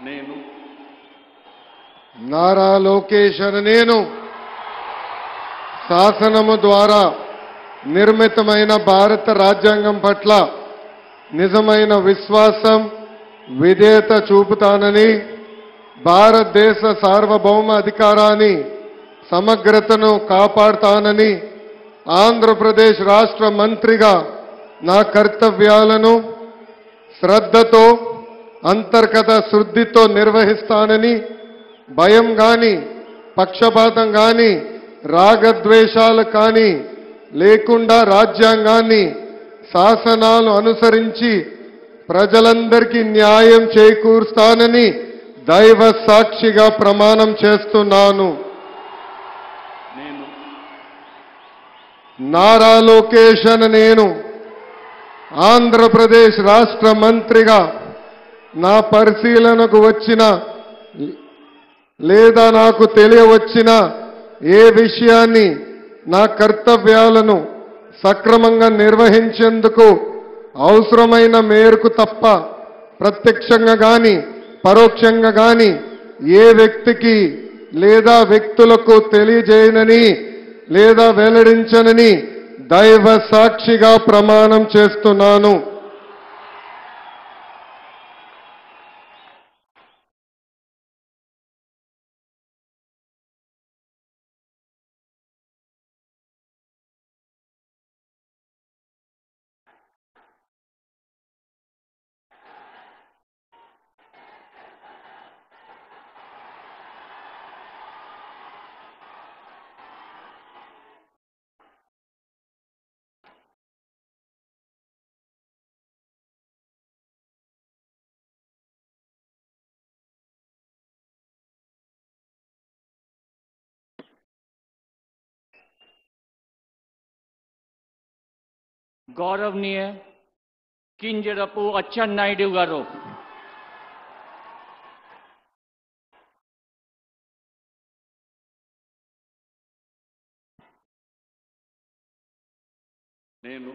నేను నారా లోకేష్ అనే నేను శాసనము ద్వారా నిర్మితమైన భారత రాజ్యాంగం పట్ల నిజమైన విశ్వాసం విధేయత చూపుతానని భారతదేశ సార్వభౌమ అధికారాన్ని సమగ్రతను కాపాడుతానని ఆంధ్రప్రదేశ్ రాష్ట్ర మంత్రిగా నా కర్తవ్యాలను శ్రద్ధతో అంతర్గత శుద్ధితో నిర్వహిస్తానని భయం గాని పక్షపాతం గాని రాగద్వేషాలు కానీ లేకుండా రాజ్యాంగాన్ని శాసనాలు అనుసరించి ప్రజలందరికీ న్యాయం చేకూరుస్తానని దైవ సాక్షిగా ప్రమాణం చేస్తున్నాను. నారా లోకేష్ అనే నేను ఆంధ్రప్రదేశ్ రాష్ట్ర మంత్రిగా నా పరిశీలనకు వచ్చిన లేదా నాకు తెలియవచ్చిన ఏ విషయాన్ని నా కర్తవ్యాలను సక్రమంగా నిర్వహించేందుకు అవసరమైన మేరకు తప్ప ప్రత్యక్షంగా గాని పరోక్షంగా గాని ఏ వ్యక్తికి లేదా వ్యక్తులకు తెలియజేయనని లేదా వెల్లడించనని దైవ సాక్షిగా ప్రమాణం చేస్తున్నాను. गौरवनीय किंजरपु अच्చెన్నాయుడు गारू నేను